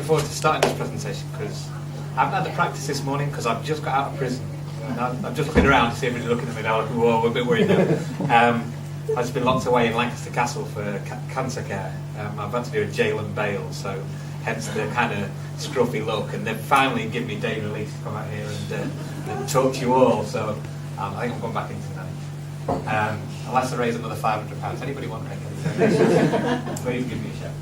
looking forward to starting this presentation because I haven't had the practice this morning because I've just got out of prison. And I'm just looking around to see everybody looking at me now like, whoa, we're a bit worried now. I've just been locked away in Lancaster Castle for cancer care. I've had to do a jail and bail, so hence the kind of scruffy look. And they've finally given me day release to come out here and talk to you all. So I think I'm going back in tonight. Unless I raise another £500. Anybody want anything? Please give me a shout.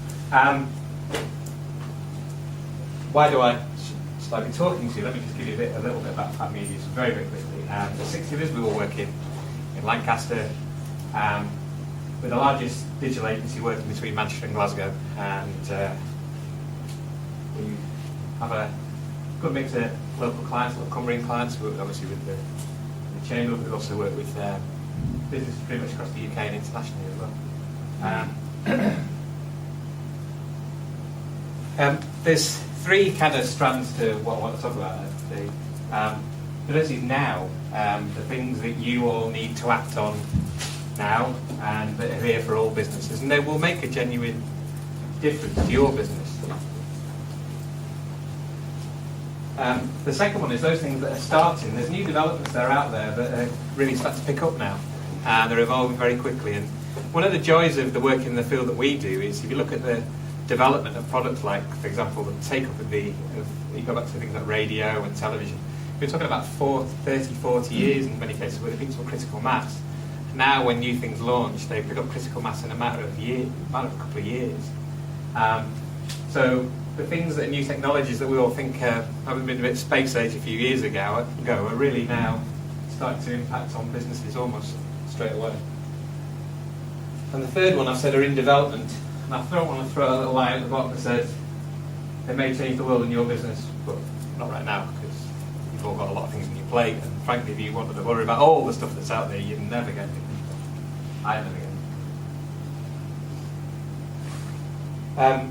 Why do I start be talking to you? Let me just give you a little bit about Fat Media, very, very quickly. For 60 years we were working in Lancaster, with the largest digital agency working between Manchester and Glasgow, and we have a good mix of local clients, local Cumbrian clients. We work obviously with the Chamber, but we also work with businesses pretty much across the UK and internationally as well. There's three kind of strands to what I want to talk about today. This is now, the things that you all need to act on now and that are here for all businesses, and they will make a genuine difference to your business. The second one is those things that are starting. There's new developments that are out there that are really starting to pick up now, and they're evolving very quickly. And one of the joys of the work in the field that we do is if you look at the development of products like, for example, the take-up of you go back to things like radio and television. We're talking about 30, 40 years in many cases where the things were critical mass. Now when new things launch, they pick up critical mass in a matter of a couple of years. So the things that are new technologies that we all think haven't been a bit space age a few years ago are really now starting to impact on businesses almost straight away. And the third one I've said are in development. And I want to throw a little line at the bottom that says they may change the world in your business, but not right now because you've all got a lot of things on your plate. And frankly, if you wanted to worry about all the stuff that's out there, you'd never get it. I never get it.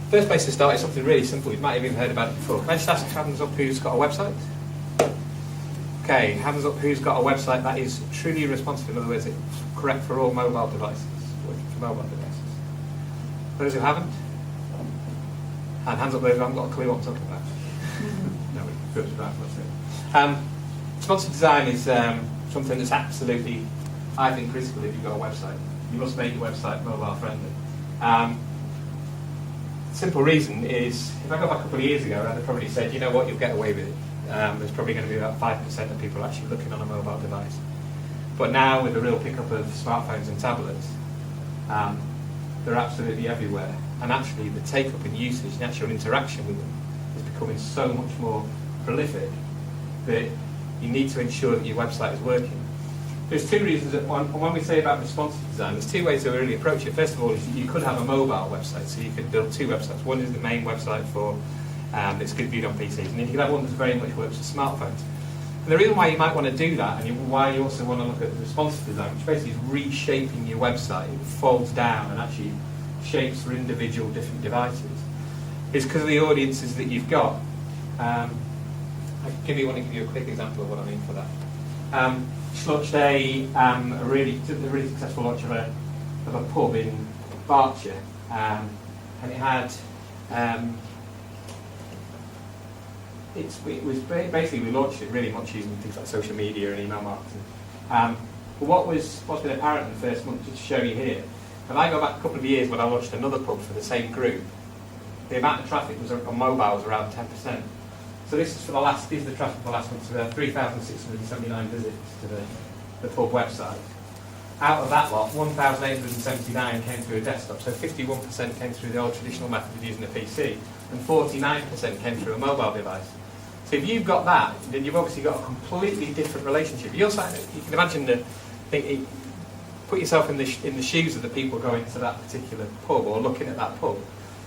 First place to start is something really simple. You might have even heard about it before. Can I just ask hands up who's got a website? Okay, hands up who's got a website that is truly responsive. In other words, it's correct for all mobile devices, working for mobile devices. Those who haven't? And hands up those who haven't got a clue what I'm talking about. No, good, right, that's it. Responsive design is something that's absolutely, I think, critical if you've got a website. You must make your website mobile friendly. Simple reason is, if I go back a couple of years ago, I'd have probably said, you know what, you'll get away with it. There's probably going to be about 5% of people actually looking on a mobile device. But now, with the real pickup of smartphones and tablets, they're absolutely everywhere. And actually, the take-up and usage, the actual interaction with them, is becoming so much more prolific that you need to ensure that your website is working. There's two reasons that when we say about responsive design, there's two ways to really approach it. First of all, is you could have a mobile website, so you could build two websites. One is the main website for that's good viewed on PCs, and then you could have one that very much works with smartphones. And the reason why you might want to do that, and why you also want to look at responsive design, which basically is reshaping your website, it folds down and actually shapes for individual different devices, is because of the audiences that you've got. I want to give you a quick example of what I mean for that. Just launched a really successful launch of a pub in Berkshire, and it had it was basically we launched it really much using things like social media and email marketing. But what's been apparent in the first month, just to show you here, if I go back a couple of years when I launched another pub for the same group, the amount of traffic was on mobile was around 10%. So this is the traffic for the last month. So we had 3,679 visits to the pub website. Out of that lot, 1,879 came through a desktop. So 51% came through the old traditional method of using a PC, and 49% came through a mobile device. So if you've got that, then you've obviously got a completely different relationship. You can imagine put yourself in the shoes of the people going to that particular pub or looking at that pub.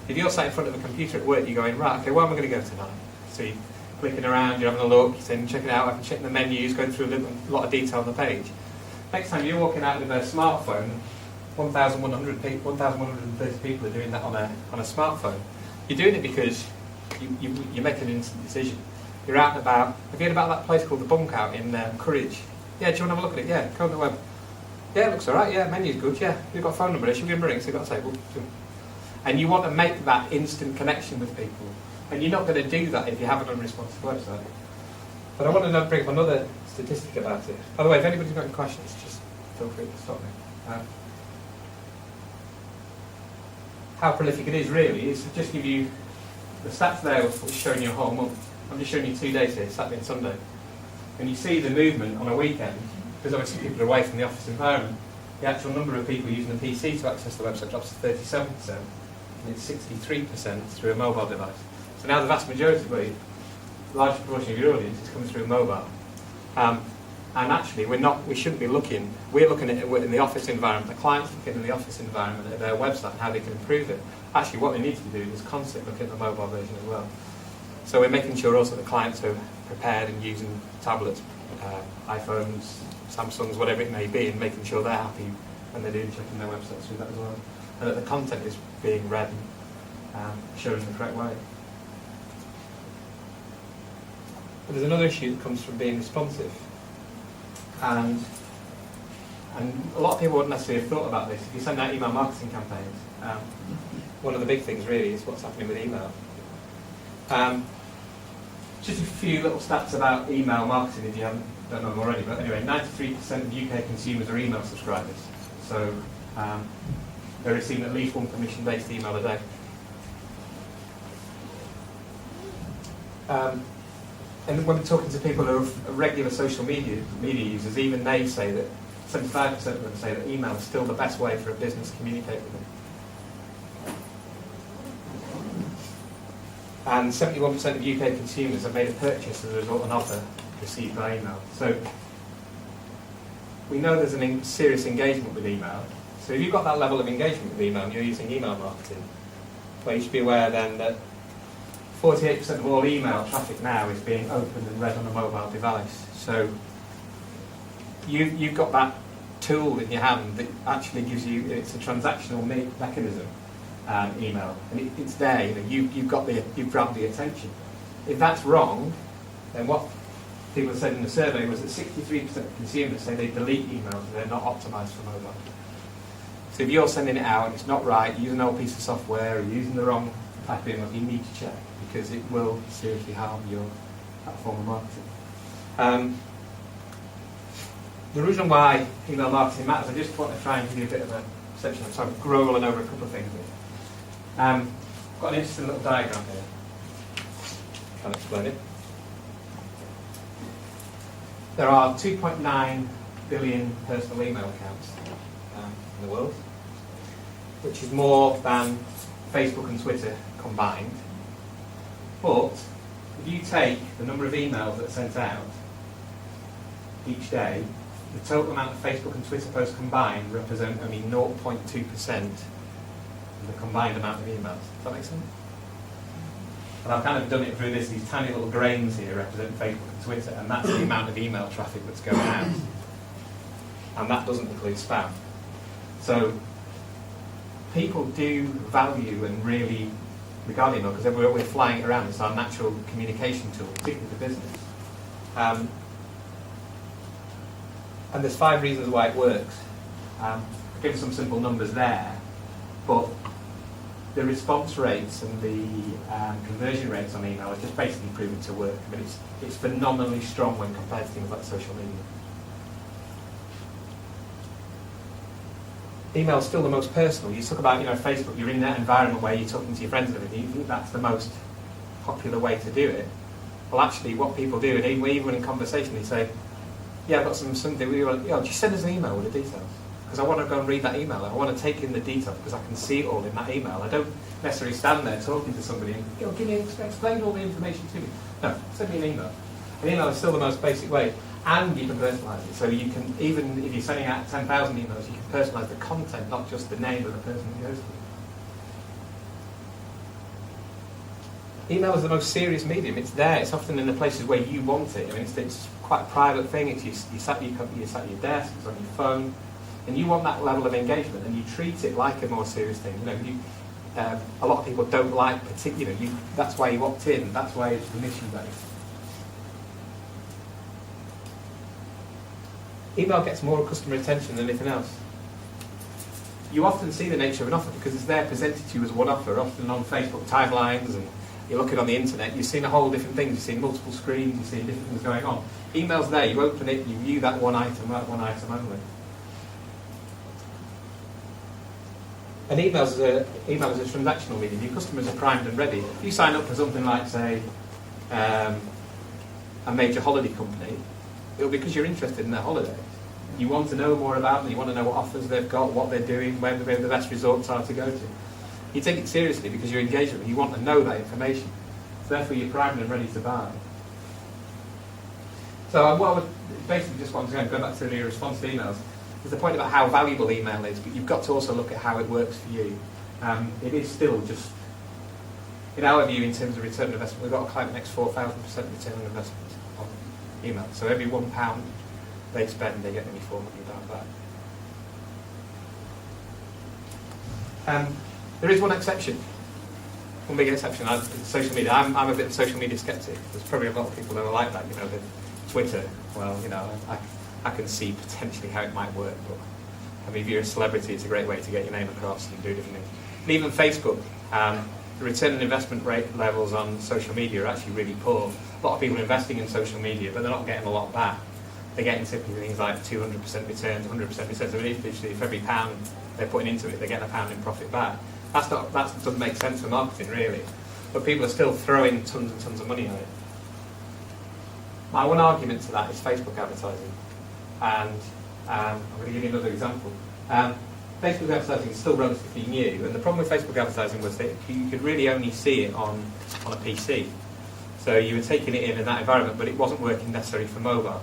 If you're sat in front of a computer at work, you're going, right, okay, where am I going to go tonight? So you're clicking around, you're having a look, you're saying, check it out, I can check the menus, going through a lot of detail on the page. Next time you're walking out with a smartphone, 1,130 people are doing that on a smartphone. You're doing it because you make an instant decision. You're out and about. Have you heard about that place called the Bunk Out in Courage? Yeah, do you want to have a look at it? Yeah, go on the web. Yeah, it looks alright, yeah, menu's good, yeah. You've got a phone number, should we give him a ring? So you've got a table. And you want to make that instant connection with people. And you're not going to do that if you have an unresponsive website. But I want to bring up another statistic about it. By the way, if anybody's got any questions, just feel free to stop me. How prolific it is really is to just give you the stats there, which is showing you a whole month. I'm just showing you 2 days here, Saturday and Sunday. And you see the movement on a weekend, because obviously people are away from the office environment. The actual number of people using a PC to access the website drops to 37%, and it's 63% through a mobile device. So now the vast majority, a large proportion of your audience is coming through mobile. And actually, we shouldn't be looking. We're looking at it in the office environment. The clients looking in the office environment at their website and how they can improve it. Actually, what they need to be doing is constantly looking at the mobile version as well. So we're making sure also that clients are prepared and using tablets, iPhones, Samsungs, whatever it may be, and making sure they're happy when they're doing checking their websites through that as well. And that the content is being read and shown in the correct way. But there's another issue that comes from being responsive. And a lot of people wouldn't necessarily have thought about this. If you send out email marketing campaigns, one of the big things really is what's happening with email. Just a few little stats about email marketing if you don't know them already, but anyway, 93% of UK consumers are email subscribers. So they're receiving at least one permission-based email a day. And when we're talking to people who are regular social media users, even they say that 75% of them say that email is still the best way for a business to communicate with them. And 71% of UK consumers have made a purchase as a result of an offer received by email. So we know there's a serious engagement with email. So if you've got that level of engagement with email and you're using email marketing, well, you should be aware then that 48% of all email traffic now is being opened and read on a mobile device. So you've got that tool in your hand that actually gives you, it's a transactional mechanism, email, and it's there. You've grabbed the attention. If that's wrong, then what people said in the survey was that 63% of consumers say they delete emails and they're not optimised for mobile. So if you're sending it out and it's not right, you're using an old piece of software or using the wrong type of email, you need to check, because it will seriously harm that form of marketing. The reason why email marketing matters, I just want to try and give you a bit of a section. I'm sort of rolling over a couple of things here. I've got an interesting little diagram here. Can't explain it. There are 2.9 billion personal email accounts in the world, which is more than Facebook and Twitter combined. But if you take the number of emails that are sent out each day, the total amount of Facebook and Twitter posts combined represent only 0.2% of the combined amount of emails. Does that make sense? And I've kind of done it through these tiny little grains here represent Facebook and Twitter, and that's the amount of email traffic that's going out. And that doesn't include spam. So people do value and really regard email because we're flying it around. It's our natural communication tool, particularly for business. And there's 5 reasons why it works. I've given some simple numbers there, but the response rates and the conversion rates on email are just basically proven to work. I mean, it's phenomenally strong when compared to things like social media. Email is still the most personal. You talk about, Facebook, you're in that environment where you're talking to your friends and everything. You think that's the most popular way to do it. Well, actually, what people do, and even in conversation, they say, yeah, I've got something, just send us an email with the details. Because I want to go and read that email. I want to take in the details because I can see it all in that email. I don't necessarily stand there talking to somebody and explain all the information to me. No, send me an email. An email is still the most basic way. And you can personalise it. So you can, even if you're sending out 10,000 emails, you can personalise the content, not just the name of the person who goes to. Email is the most serious medium. It's there. It's often in the places where you want it. I mean, it's quite a private thing. It's you sat at your desk. It's on your phone, and you want that level of engagement, and you treat it like a more serious thing. A lot of people don't like that's why you opt in. That's why it's permission based. Email gets more customer attention than anything else. you often see the nature of an offer because it's there presented to you as one offer, often on Facebook timelines, and you're looking on the internet, you're seeing a whole different things, you're seeing multiple screens, you're seeing different things going on. Email's there, you open it, you view that one item only. And email is a transactional medium. Your customers are primed and ready. If you sign up for something like, say, a major holiday company, it'll be because you're interested in their holidays. You want to know more about them, you want to know what offers they've got, what they're doing, where the best resorts are to go to. You take it seriously because you're engaged with them, you want to know that information. So therefore you're primed and ready to buy. So what I would basically just want to go back to your response to emails, is the point about how valuable email is, but you've got to also look at how it works for you. It is still just, in our view, in terms of return on investment, we've got a client that makes 4,000% return on investment on email. So every £1 they spend, they get nearly £400 back. There is one exception, one big exception. Social media. I'm a bit of a social media skeptic. There's probably a lot of people that are like that. You know, Twitter. Well, you know, I can see potentially how it might work, but I mean, if you're a celebrity, it's a great way to get your name across and do different things. And even Facebook, the return on investment rate levels on social media are actually really poor. A lot of people are investing in social media, but they're not getting a lot back. They're getting typically things like 200% returns, 100% returns. So if every pound they're putting into it, they're getting £1 in profit back. That doesn't make sense for marketing, really. But people are still throwing tons and tons of money at it. My one argument to that is Facebook advertising. And I'm going to give you another example. Facebook advertising is still relatively new, and the problem with Facebook advertising was that you could really only see it on a PC. So you were taking it in that environment, but it wasn't working necessarily for mobile.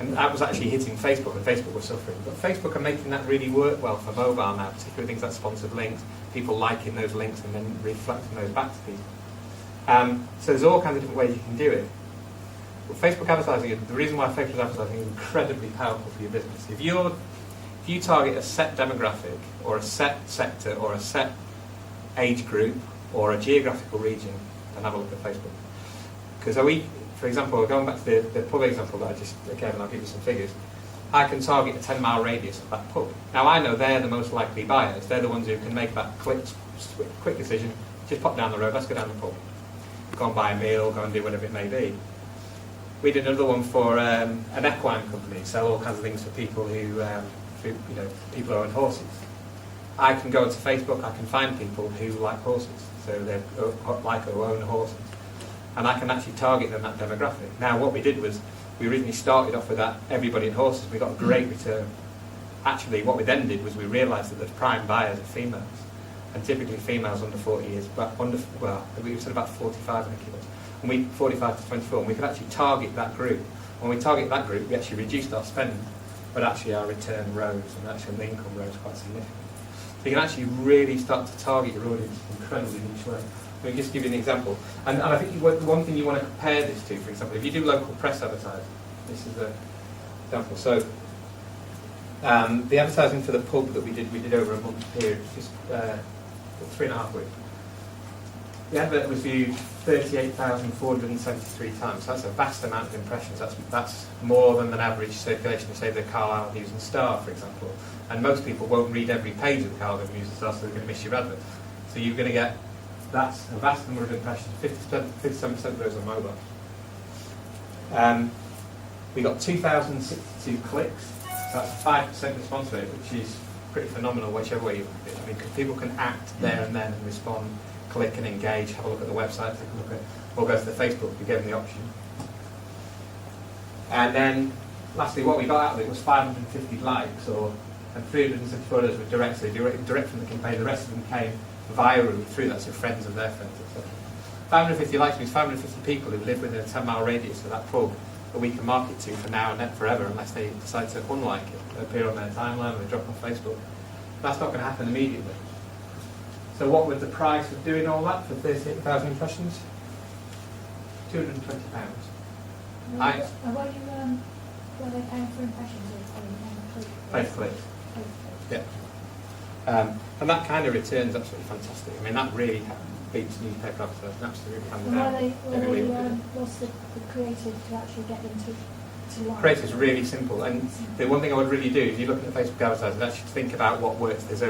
And that was actually hitting Facebook, and Facebook was suffering. But Facebook are making that really work well for mobile now, particularly things like sponsored links, people liking those links and then reflecting those back to people. So there's all kinds of different ways you can do it. But Facebook advertising, the reason why Facebook advertising is incredibly powerful for your business. If you target a set demographic, or a set sector, or a set age group, or a geographical region, then have a look at Facebook. Because for example, going back to the pub example that I just gave, and I'll give you some figures, I can target a 10-mile radius of that pub. Now I know they're the most likely buyers. They're the ones who can make that quick decision. Just pop down the road, let's go down the pub. Go and buy a meal, go and do whatever it may be. We did another one for an equine company, sell all kinds of things for people who people who own horses. I can go onto Facebook, I can find people who like horses, so they like or own horses. And I can actually target them that demographic. Now what we did was, we originally started off with that everybody in horses, we got a great return. Actually what we then did was we realised that the prime buyers are females, and typically females under 40 years, but we said about 45 in a kilo, and we 45 to 24, and we could actually target that group. When we target that group, we actually reduced our spend, but actually our return rose, and actually the income rose quite significantly. So you can actually really start to target your audience incredibly in each way. Let me just give you an example. And I think one thing you want to compare this to, for example, if you do local press advertising, this is an example. So the advertising for the pub that we did over a month period, just 3.5 weeks. The advert was viewed 38,473 times. So that's a vast amount of impressions. That's more than an average circulation of, say, the Carlisle News and Star, for example. And most people won't read every page of the Carlisle News and Star, so they're going to miss your advert. So you're going to get, that's a vast number of impressions. 57% of those are mobile. We got 2,062 clicks. So that's 5% response rate, which is pretty phenomenal whichever way you look at it. I mean, people can act there and then and respond, click and engage, have a look at the website, take a look at, or go to the Facebook, we gave them the option. And then, lastly, what we got out of it was 550 likes, and 374 others were direct from the campaign. The rest of them came via route through that, so friends of their friends, etc. 550 likes means 550 people who live within a 10-mile radius of that pub that we can market to for now and forever, unless they decide to unlike it, appear on their timeline, or they drop on Facebook. That's not going to happen immediately. So what was the price of doing all that for 38,000 impressions? £220. And what are they paying for impressions? Pay for clicks. Yeah. And that kind of return is absolutely fantastic. I mean, that really beats newspaper advertising, absolutely hands down. What's the creative to actually get them to Creative is really simple, and the one thing I would really do, if you're looking at Facebook advertising, actually think about what works. There's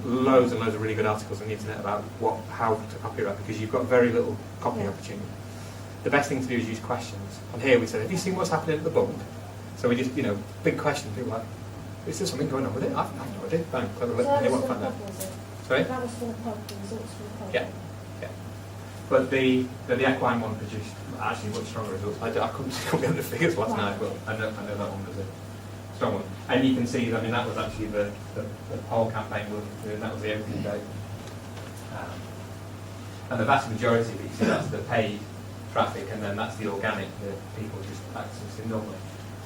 loads and loads of really good articles on the internet about how to copyright, because you've got very little copying opportunity. The best thing to do is use questions. On here we said, have you seen what's happening at the bump? So we just, big question, people like, is there something going on with it? I've no idea. Bang, clever, So they won't find out. Sorry? That was for the pub, the results for the pub. Yeah. But the equine one produced actually much stronger results. I couldn't get the figures last night, but I know that one was a strong one. And you can see, I mean, that was actually the whole campaign we were doing. That was the opening day. And the vast majority of it, you see, that's the paid traffic, and then that's the organic, the people just accessing normally.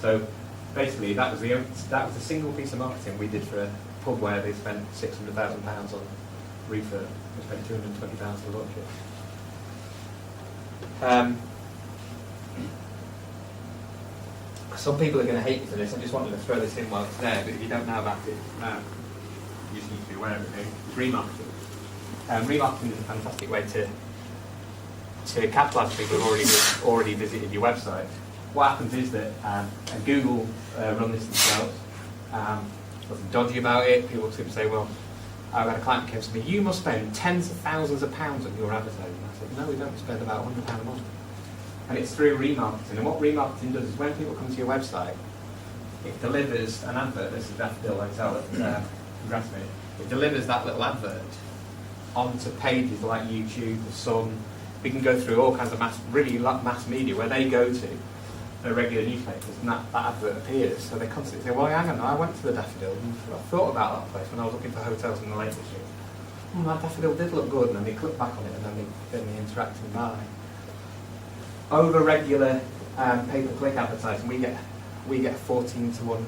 So basically, that was the single piece of marketing we did for a pub where they spent £600,000 on refurb. We spent £220,000 to launch it. Some people are going to hate me for this. I just wanted to throw this in while it's there, but if you don't know about it, you just need to be aware of it. It's remarketing. Remarketing is a fantastic way to capitalise on people who've already visited your website. What happens is that, and Google run this themselves, nothing dodgy about it. People say, well, I had a client who came to me, you must spend tens of thousands of pounds on your advertising. I said, no, we don't spend about £100 a month. And it's through remarketing. And what remarketing does is when people come to your website, it delivers an advert. This is Daffodil Hotel at Grasmere. It delivers that little advert onto pages like YouTube, The Sun. We can go through all kinds of mass media where they go to, regular newspapers, and that advert appears. So they constantly say, well, hang on, I went to the Daffodil and I thought about that place when I was looking for hotels in the Lake District. That Daffodil did look good, and then they click back on it, and then they interact and buy. Over regular pay-per-click advertising, we get a 14-to-1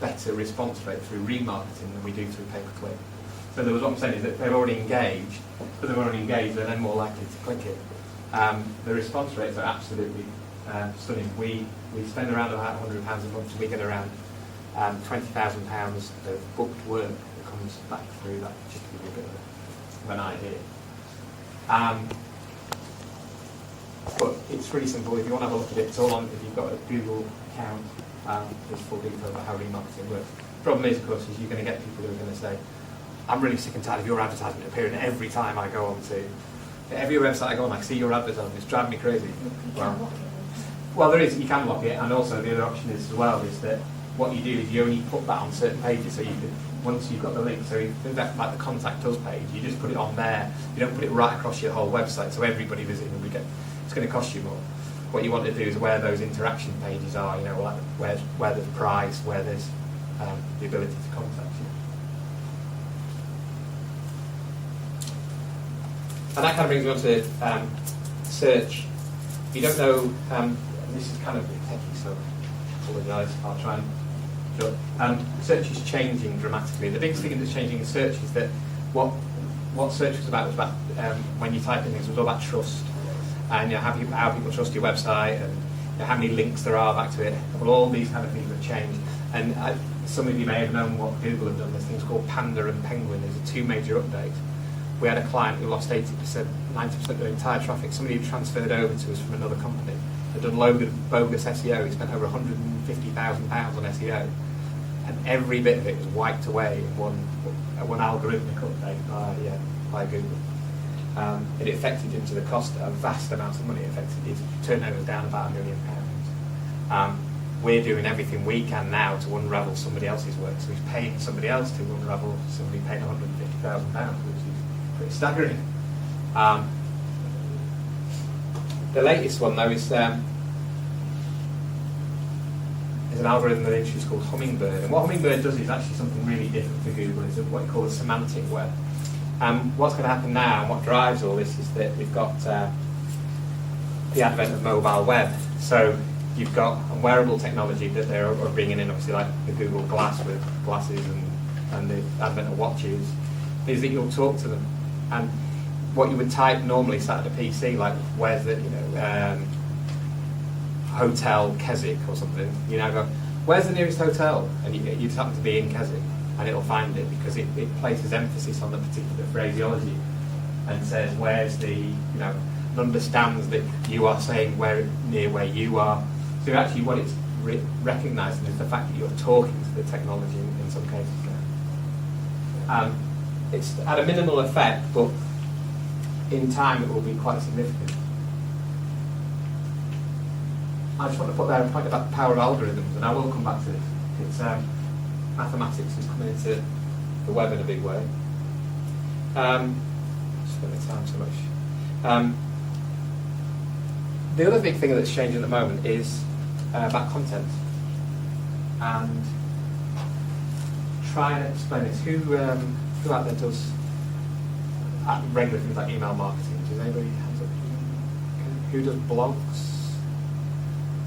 better response rate through remarketing than we do through pay-per-click. So what I'm saying is that they're already engaged, they're then more likely to click it. The response rates are absolutely stunning. We spend around about £100 a month, and we get around £20,000 of booked work that comes back through that, just to give you a bit of an idea. But it's really simple. If you want to have a look at it, it's all on. If you've got a Google account, there's full detail about how remarketing works. The problem is, of course, is you're going to get people who are going to say, I'm really sick and tired of your advertisement appearing every time I go on to every website I go on. I see your advertisement. It's driving me crazy. Well, there is. You can block it, and also the other option is as well is that what you do is you only put that on certain pages. So you can, once you've got the link, so you think that like the contact us page, you just put it on there. You don't put it right across your whole website, so everybody visiting will get. It's going to cost you more. What you want to do is where those interaction pages are, like where there's price, where there's the ability to contact you. And that kind of brings me on to search. If you don't know, and this is kind of techie, so I apologise, I'll try and jump. Search is changing dramatically. The biggest thing that's changing in search is that what search was about when you type in things, it was all about trust. And how people trust your website, and how many links there are back to it. Well, all these kind of things have changed. And some of you may have known what Google have done. There's things called Panda and Penguin. There's two major updates. We had a client who lost 80%, 90% of their entire traffic. Somebody who transferred over to us from another company had done loads of bogus SEO. He spent over £150,000 on SEO, and every bit of it was wiped away in one algorithmic update by Google. It affected him to the cost of a vast amount of money. It affected his turnover down about £1 million. We're doing everything we can now to unravel somebody else's work. So he's paying somebody else to unravel somebody paying £150,000, which is pretty staggering. The latest one though is an algorithm that is called Hummingbird. And what Hummingbird does is actually something really different to Google. It's what you call a semantic web. What's going to happen now, and what drives all this, is that we've got the advent of mobile web. So you've got a wearable technology that they're bringing in, obviously, like the Google Glass with glasses and the advent of watches, is that you'll talk to them. And what you would type normally sat at a PC, like where's the Hotel Keswick or something, you now go, where's the nearest hotel? And you just happen to be in Keswick, and it'll find it because it places emphasis on the particular phraseology and says where's the, understands that you are saying near where you are. So actually what recognising is the fact that you're talking to the technology in some cases. It's at a minimal effect, but in time it will be quite significant. I just want to put there a point about the power of algorithms, and I will come back to this. It's mathematics is coming into the web in a big way. Spend the time so much. The other big thing that's changing at the moment is about content, and try and explain it. Who out there does regular things like email marketing? Does anybody hands up? Who does blogs?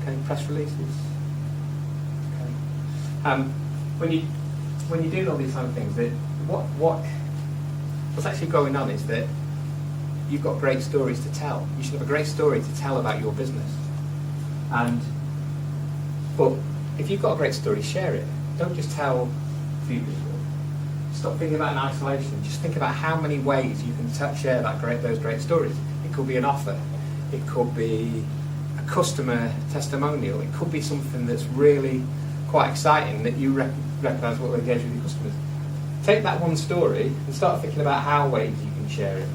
Okay, press releases. Okay. When you do all these kind of things, what's actually going on is that you've got great stories to tell. You should have a great story to tell about your business. But if you've got a great story, share it. Don't just tell a few people. Stop thinking about it in isolation. Just think about how many ways you can share those great stories. It could be an offer. It could be a customer testimonial. It could be something that's really quite exciting that you recognise will engage with your customers. Take that one story and start thinking about how ways you can share it.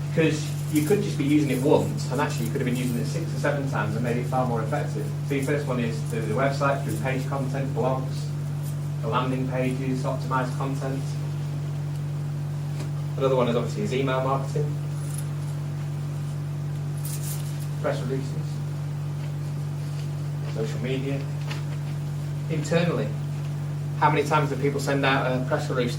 Because you could just be using it once, and actually you could have been using it 6 or 7 times and made it far more effective. So your first one is through the website, through page content, blogs, the landing pages, optimised content. Another one is obviously email marketing, press releases, social media. Internally, how many times do people send out a press release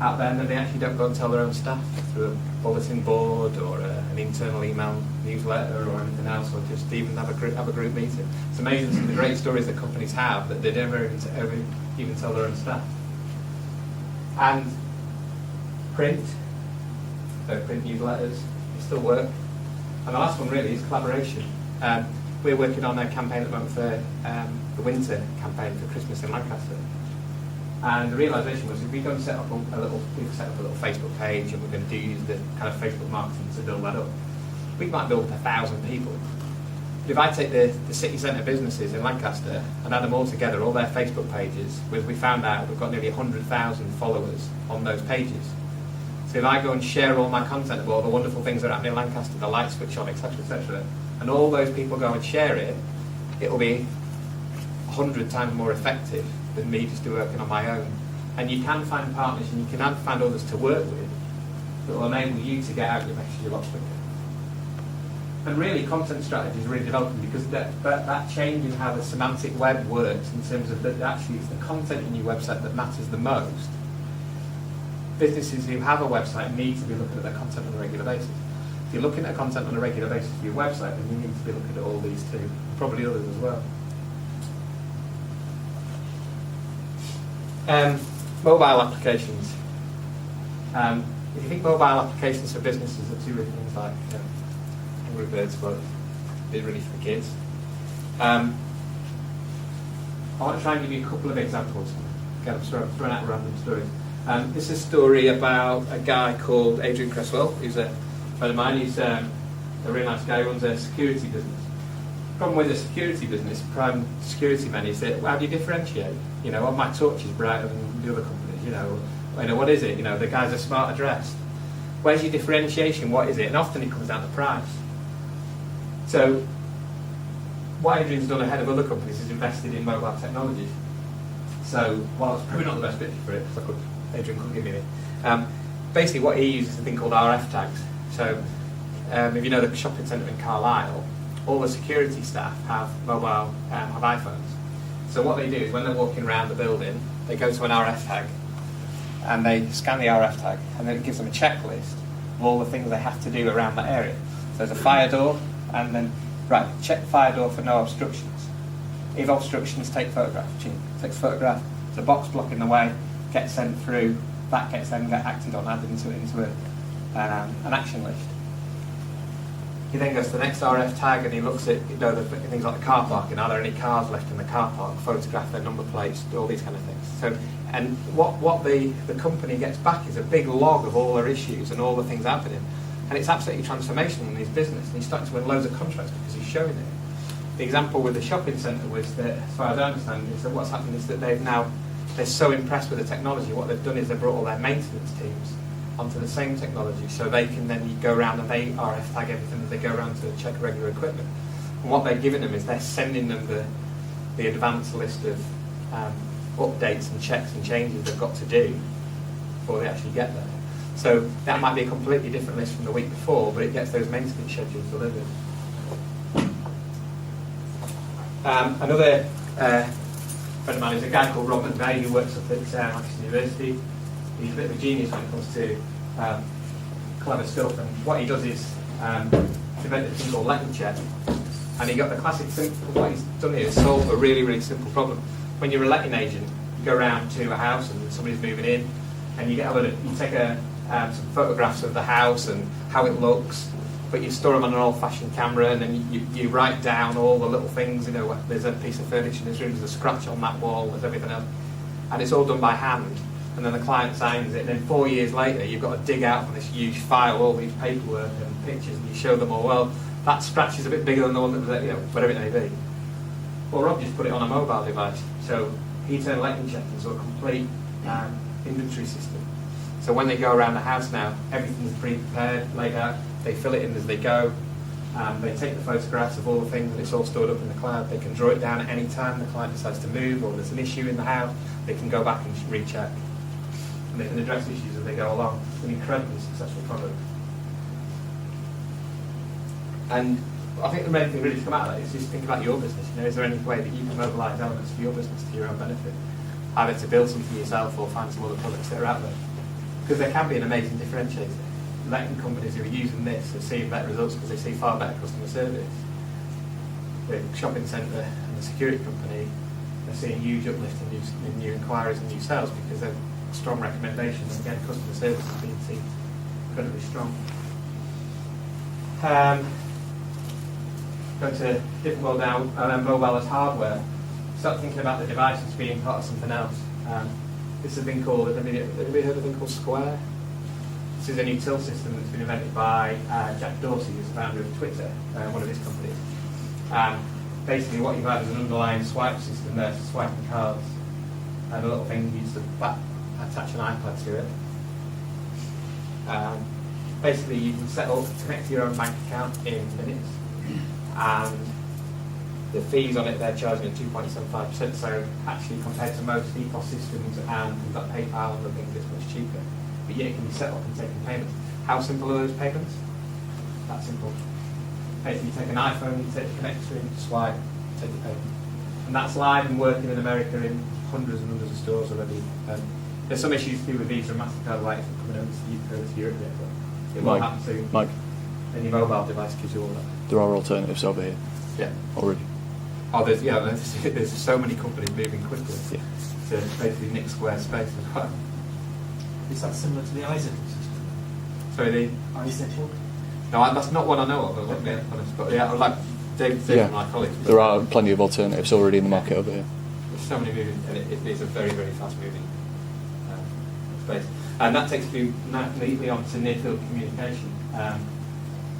out there and then they actually don't go and tell their own staff through a bulletin board or an internal email newsletter or anything else, or just even have a group meeting? It's amazing some of the great stories that companies have that they never ever even tell their own staff. And print newsletters, they still work. And the last one really is collaboration. We're working on a campaign at the moment for the winter campaign for Christmas in Lancaster. And the realisation was, if we go and set up a little Facebook page, and we're going to use the kind of Facebook marketing to build that up, we might build 1,000 people. But if I take the city centre businesses in Lancaster and add them all together, all their Facebook pages, we found out we've got nearly 100,000 followers on those pages. So if I go and share all my content about all the wonderful things that are happening in Lancaster, the light switch on, etc., and all those people go and share it, it'll be 100 times more effective than me just working on my own. And you can find partners and you can find others to work with that will enable you to get out your message a lot quicker. And really, content strategy is really developing because that change in how the semantic web works, in terms of that actually it's the content in your website that matters the most. Businesses who have a website need to be looking at their content on a regular basis. If you're looking at content on a regular basis for your website, then you need to be looking at all these too, probably others as well. Mobile applications. If you think mobile applications for businesses are two different things, like Angry Birds, but they're really for kids. I want to try and give you a couple of examples. Again, I'm throwing out random stories. This is a story about a guy called Adrian Cresswell, who's a friend of mine. He's a really nice guy who runs a security business. The problem with a security business, prime security men, is that how do you differentiate? On my torch is brighter than the other companies. What is it? The guys are smarter dressed. Where's your differentiation? What is it? And often it comes down to price. So what Adrian's done ahead of other companies is invested in mobile technologies. So while it's probably not the best picture for it, because Adrian couldn't give me it. Basically what he uses is a thing called RF tags. So if you know the shopping centre in Carlisle, all the security staff have have iPhones. So what they do is when they're walking around the building, they go to an RF tag and they scan the RF tag, and then it gives them a checklist of all the things they have to do around that area. So there's a fire door, and then, check the fire door for no obstructions. If obstructions, take photograph. Takes photograph. There's a box blocking the way, gets sent through, that gets then acted on, added into an action list. He then goes to the next RF tag and he looks at the things like the car parking. Are there any cars left in the car park? Photograph their number plates, all these kind of things. So, and what the company gets back is a big log of all their issues and all the things happening. And it's absolutely transformational in his business. And he's starting to win loads of contracts because he's showing it. the example with the shopping centre was that, as far as I understand, is that what's happened is that they're so impressed with the technology, what they've done is they've brought all their maintenance teams onto the same technology, so they can then go around and they RF tag everything as they go around to check regular equipment. And what they're giving them is they're sending them the advanced list of updates and checks and changes they've got to do before they actually get there. So that might be a completely different list from the week before, but it gets those maintenance schedules delivered. Another friend of mine is a guy called Rob McVeigh who works up at Manchester University. He's a bit of a genius when it comes to clever stuff, and what he does is invented a thing called letting check. And he got the classic simple, what he's done here is solve a really, really simple problem. When you're a letting agent, you go around to a house and somebody's moving in, and you get you take some photographs of the house and how it looks, but you store them on an old-fashioned camera, and then you write down all the little things. You know, there's a piece of furniture in this room, there's a scratch on that wall, there's everything else, and it's all done by hand. And then the client signs it, and then 4 years later, you've got to dig out from this huge file all these paperwork and pictures, and you show them all. Well, that scratch is a bit bigger than the one that was, whatever it may be. Well, Rob just put it on a mobile device, so he turned letting check into a complete inventory system. So when they go around the house now, everything's pre-prepared, laid out. They fill it in as they go. They take the photographs of all the things, and it's all stored up in the cloud. They can draw it down at any time the client decides to move, or there's an issue in the house. They can go back and recheck, and they can address issues as they go along. It's an incredibly successful product. And I think the main thing really to come out of that is just think about your business. You know, is there any way that you can mobilise elements of your business to your own benefit, either to build something yourself or find some other products that are out there? Because there can be an amazing differentiator. Letting companies who are using this are seeing better results because they see far better customer service. The shopping centre and the security company are seeing huge uplift in new inquiries and new sales because they're strong recommendations, and again, customer service is being seen incredibly strong. Go to a different world now, mobile as hardware. Start thinking about the devices being part of something else. This has been called, have you heard of a thing called Square? This is a new till system that's been invented by Jack Dorsey, who's the founder of Twitter, one of his companies. Basically what you've had is an underlying swipe system there, so swiping cards, and a little thing you use to attach an iPad to it. Basically you can connect to your own bank account in minutes, and the fees on it they're charging at 2.75%, so actually compared to most EPOS systems and you've got PayPal and other things, it's much cheaper. But yet it can be set up and taken payments. How simple are those payments? That simple. Basically you take an iPhone, you connect to it, swipe, take your payment. And that's live and working in America in hundreds and hundreds of stores already. There's some issues to do with Visa and MasterCard like coming over to Europe yet, but it will happen soon. Mike, And your mobile device gives you all that. there are alternatives over here Yeah. already. Oh, there's so many companies moving quickly Yeah. to basically nick Square space as well. Is that similar to the Isaac system? Sorry, Isaac? no, that's not one I know of. I wouldn't be honest, but yeah, like David said, my colleagues. There are plenty of alternatives already in the market over here. There's so many moving, and it is a very, very fast moving space. And that takes me neatly on to near field communication.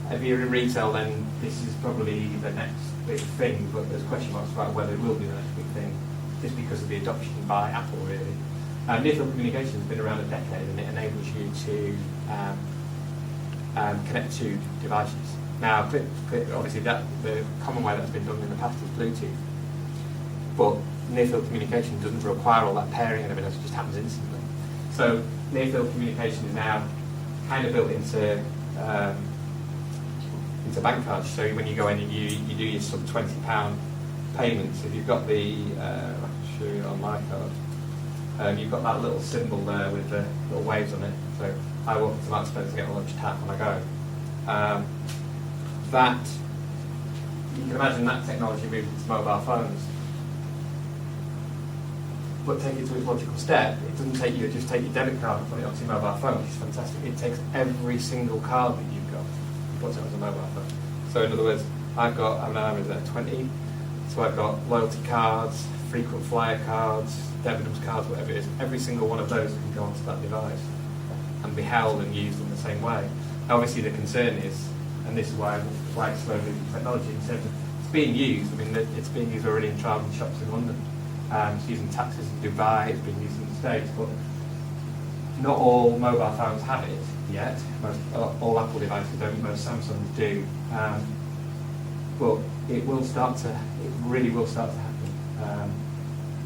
If you're in retail, then this is probably the next big thing, but there's question marks about whether it will be the next big thing, just because of the adoption by Apple, really. Near field communication has been around a decade, and it enables you to connect to devices. Now, obviously, the common way that's been done in the past is Bluetooth, but near field communication doesn't require all that pairing and everything else; it just happens instantly. So, near field communication is now kind of built into bank cards. So when you go in and you do your sort of £20 payments, if you've got the, I can show you on my card, you've got that little symbol there with the little waves on it. So I walk into Marks Spencer and get a lunch tap when I go. That, you can imagine that technology moving to mobile phones. But take it to its logical step, it doesn't take you, just take your debit card and put it onto your mobile phone, which is fantastic. It takes every single card that you've got and puts it on a mobile phone. So in other words, I'm 20, so I've got loyalty cards, frequent flyer cards, dividends cards, whatever it is. Every single one of those can go onto that device and be held and used in the same way. Now, obviously the concern is, and this is why it's slow moving technology, in terms of being used. I mean, it's being used already in travel shops in London. It's used in taxis in Dubai. It's being used in the States, but not all mobile phones have it yet. All Apple devices don't. Most Samsungs do. But it will start to. It really will start to happen.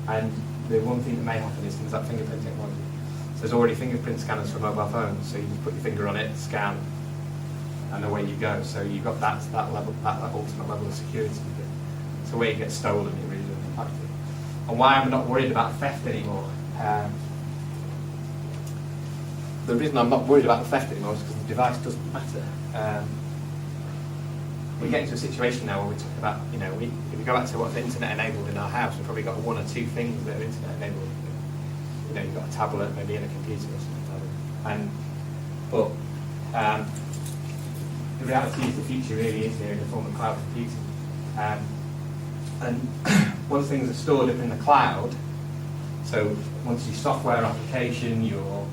And the one thing that may happen is things like fingerprint technology. So there's already fingerprint scanners for mobile phones. So you just put your finger on it, scan, and away you go. So you've got that level, that ultimate level of security. So where you get stolen, it really doesn't impact it. And why I'm not worried about theft anymore. The reason I'm not worried about theft anymore is because the device doesn't matter. We're getting to a situation now where we're talking about, if we go back to what's internet enabled in our house, we've probably got one or two things that are internet enabled. You've got a tablet, maybe, and a computer or something like that. But the reality is the future really is here in the form of cloud computing. And once things are stored up in the cloud, so once your software application, your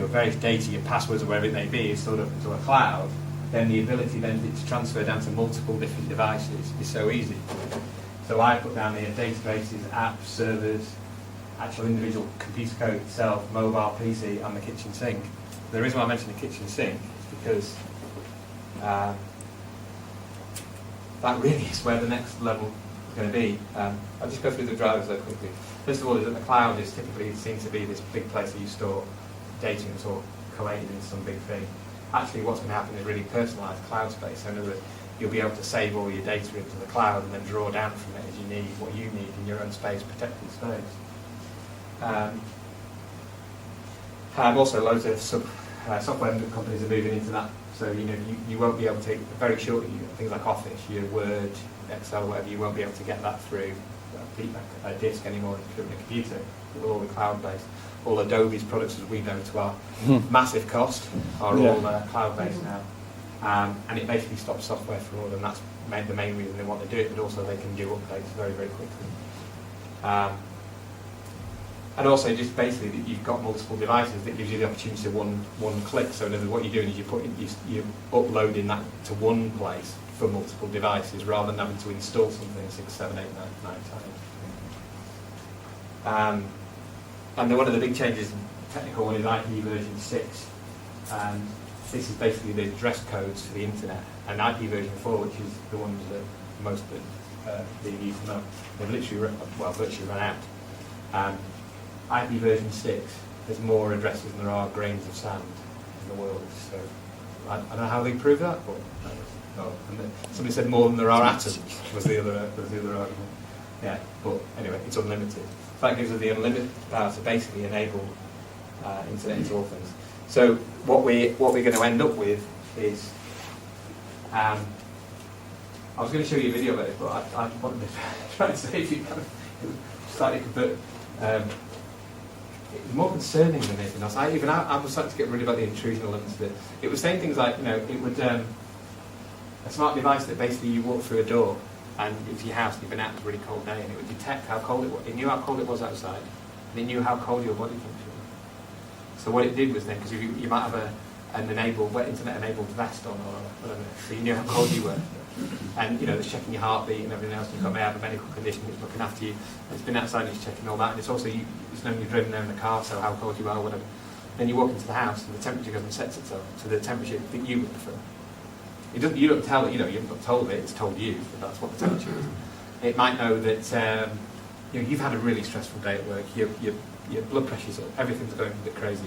various data, your passwords or wherever it may be, is stored up into a cloud, then the ability then to transfer down to multiple different devices is so easy. So I put down here databases, apps, servers, actual individual computer code itself, mobile PC, and the kitchen sink. The reason why I mentioned the kitchen sink is because that really is where the next level is going to be. I'll just go through the drivers though quickly. First of all, is that the cloud is typically seen to be this big place that you store data and sort of collated into some big thing. Actually, what's going to happen is really personalised cloud space. So in other words, you'll be able to save all your data into the cloud and then draw down from it as you need what you need in your own space, protected space. Also, loads of software companies are moving into that. So you won't be able to, very shortly, things like Office, your Word, Excel, whatever, you won't be able to get that through a disk anymore in a computer. It will all be cloud-based. All Adobe's products, as we know, to our massive cost, are all cloud-based now. And it basically stops software fraud, and that's the main reason they want to do it, but also they can do updates very, very quickly. And also just basically that you've got multiple devices that gives you the opportunity to one click. So in other words, what you're doing is you're uploading that to one place for multiple devices rather than having to install something 6, 7, 8, 9 times. And then one of the big changes, technical one, is IP version 6. And this is basically the address codes for the internet. And IP version 4, which is the ones that most are being used now, they've literally, virtually run out. IP version 6, there's more addresses than there are grains of sand in the world. So I don't know how they prove that, but somebody said more than there are atoms was the other argument. Yeah, but anyway, it's unlimited. So that gives us the unlimited power to basically enable internet into all things. So what we're going to end up with is, I was going to show you a video of it, but I wanted to try and save you kind of slightly, but it was more concerning than anything else. I was starting to get worried about the intrusion elements of it. It was saying things like, it would, a smart device that basically you walk through a door and into your house and you've been out on a really cold day, and it would detect how cold it was. It knew how cold it was outside, and it knew how cold your body functioned. So what it did was then, because you might have an internet-enabled vest on or whatever, so you knew how cold you were. And it's checking your heartbeat and everything else. And you may have a medical condition that's looking after you. It's been outside and it's checking all that. And it's also it's known you've driven there in the car, so how cold you are, whatever. Then you walk into the house and the temperature goes and sets itself to the temperature that you would prefer. You don't tell it. You're not told it. It's told you that that's what the temperature is. It might know that you've had a really stressful day at work. Your blood pressure's up. Everything's going a bit crazy.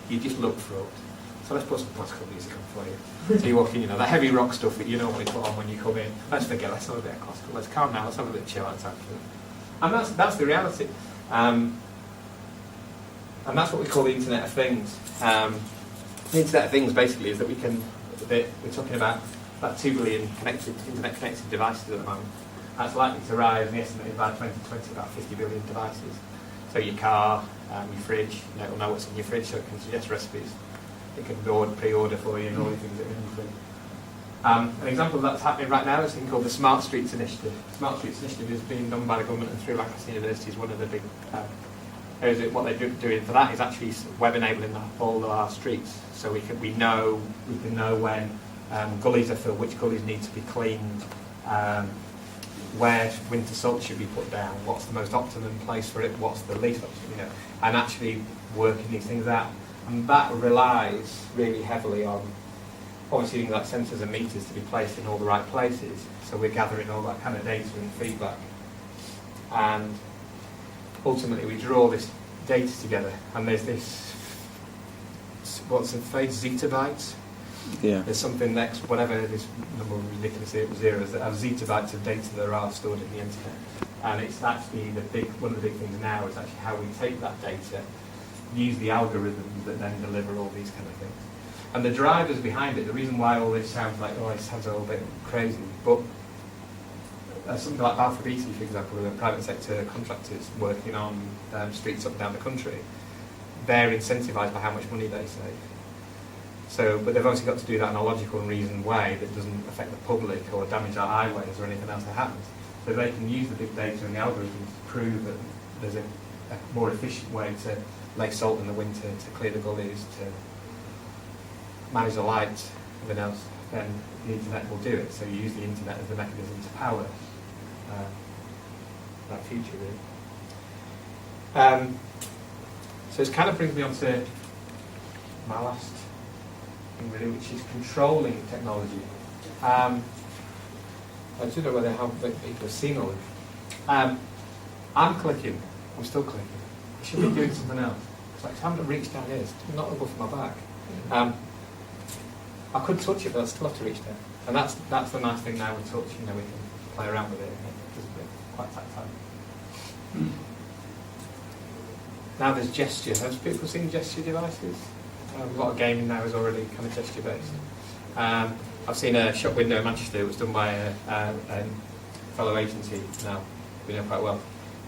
You just look for it. So let's put some classical music on for you. So you walk in, that heavy rock stuff that you normally put on when you come in. Let's forget, let's have a bit of classical. Let's calm down, let's have a bit of chill out time. And that's the reality. And that's what we call the Internet of Things. The Internet of Things basically is that we're talking about 2 billion internet connected devices at the moment. That's likely to rise, and estimated by 2020 about 50 billion devices. So your car, your fridge, it'll know what's in your fridge, so it can suggest recipes. It can pre-order for you and all the things that are in. An example of that's happening right now is a thing called the Smart Streets Initiative. The Smart Streets Initiative is being done by the government and through Lancaster University is one of the big areas. What they're doing for that is actually web enabling all of our streets. So we can know when gullies are filled, which gullies need to be cleaned, where winter salt should be put down, what's the most optimum place for it, what's the least optimum, and actually working these things out. And that relies really heavily on obviously things like sensors and meters to be placed in all the right places. So we're gathering all that kind of data and feedback. And ultimately we draw this data together, and there's this, what's the phrase, zettabytes? Yeah. There's something next, whatever this number of ridiculously zeros, that have zettabytes of data that are stored in the internet. And it's actually one of the big things now is actually how we take that data, use the algorithms that then deliver all these kind of things. And the drivers behind it, the reason why all this sounds like, oh, it sounds a little bit crazy, but something like Balfour Beatty, for example, who are private sector contractors working on streets up and down the country, they're incentivised by how much money they save. So, but they've obviously got to do that in a logical and reasoned way that doesn't affect the public or damage our highways or anything else that happens. So they can use the big data and the algorithms to prove that there's a more efficient way to lay salt in the winter, to clear the gullies, to manage the lights, everything else, then the internet will do it. So you use the internet as the mechanism to power that future, really. So it kind of brings me on to my last thing, really, which is controlling technology. I don't know whether how people have seen all this. I'm clicking. I'm still clicking. I should be doing something else. It's like I haven't reached down here. It's not above my back. I could touch it, but I still have to reach down. And that's the nice thing now with touch. We can play around with it. It's quite tactile. Now there's gesture. Have people seen gesture devices? A lot of gaming now is already kind of gesture based. I've seen a shop window in Manchester. It was done by a fellow agency now we know quite well,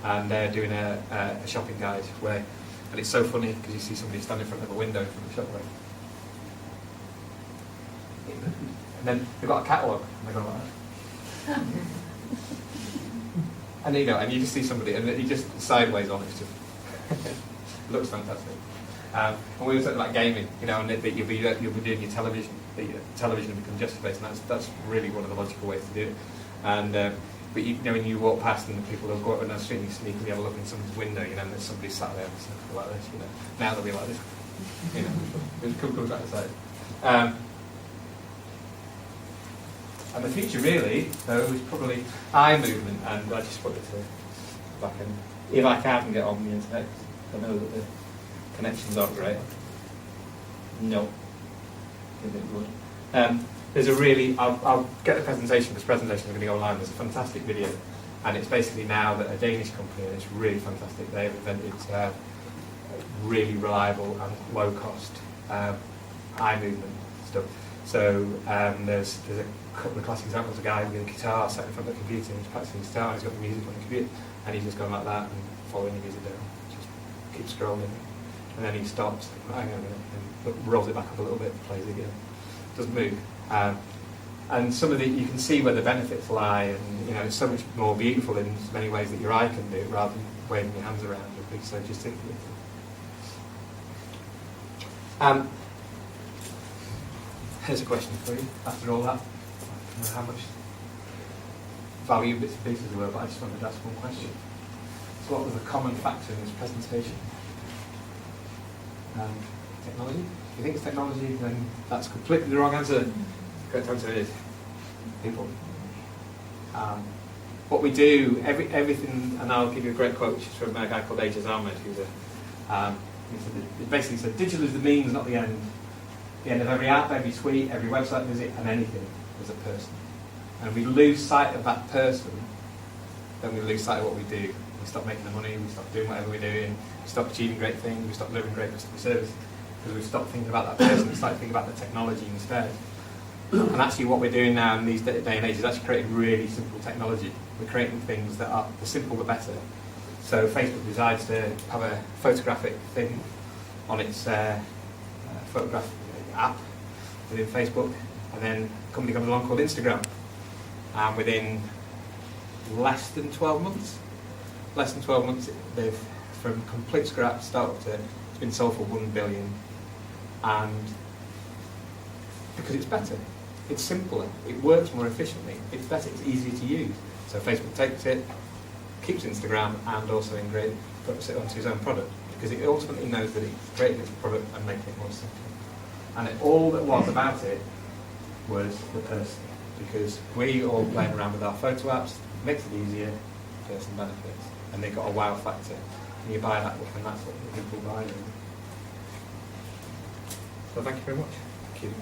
and they're doing a shopping guide where, and it's so funny because you see somebody standing in front of a window from the shop right? And then they've got a catalogue and they go like that. And and you just see somebody and he just sideways on it, just looks fantastic. And we were talking about gaming, and that you'll be doing your television, that your television will become gesture-based, and that's really one of the logical ways to do it. And but when you walk past and the people will go up on the street and you sneakily have a look in someone's window, and there's somebody sat there like this, Now they'll be like this, It comes back to side. And the future really, though, is probably eye movement, and I just wanted to, if I can get on the internet, I know that the connections aren't great. No. Is it good? There's a really, I'll get the presentation, because presentation is going to go online. There's a fantastic video, and it's basically now that a Danish company, and it's really fantastic, they've invented really reliable and low cost eye movement stuff. So there's a couple of classic examples. A guy with a guitar sat in front of the computer and he's practicing his guitar, he's got the music on the computer, and he's just going like that and following the music down. Just keeps scrolling. And then he stops, hang on a minute, and rolls it back up a little bit, plays it again. Doesn't move. And some of the, you can see where the benefits lie, and it's so much more beautiful in many ways that your eye can do, rather than waving your hands around and being so gesticulating. Here's a question for you. After all that, I don't know how much value bits and pieces there were, but I just wanted to ask one question. So what was the common factor in this presentation? Technology? If you think it's technology, then that's completely the wrong answer. The correct answer is people. What we do, everything, and I'll give you a great quote, which is from a guy called Ajaz Ahmed, who's he basically said, digital is the means, not the end. The end of every app, every tweet, every website visit, and anything is a person. And we lose sight of that person, then we lose sight of what we do. We stop making the money, we stop doing whatever we're doing, we stop achieving great things, we stop delivering great customer service, because we stop thinking about that person and start thinking about the technology instead. And actually what we're doing now in these day and age is actually creating really simple technology. We're creating things that are, the simpler the better. So Facebook decides to have a photographic thing on its photograph app within Facebook, and then a company comes along called Instagram, and within less than 12 months, they've, from complete scratch, startup to, it's been sold for $1 billion, and because it's better. It's simpler, it works more efficiently, it's better, it's easier to use. So Facebook takes it, keeps Instagram, and also puts it onto his own product, because it ultimately knows that it's creating its product and making it more simple. And all that was about it was the person, because we all playing around with our photo apps, makes it easier, person benefits, and they've got a wow factor. And you buy that book, and that's what the people buy. So thank you very much. Thank you.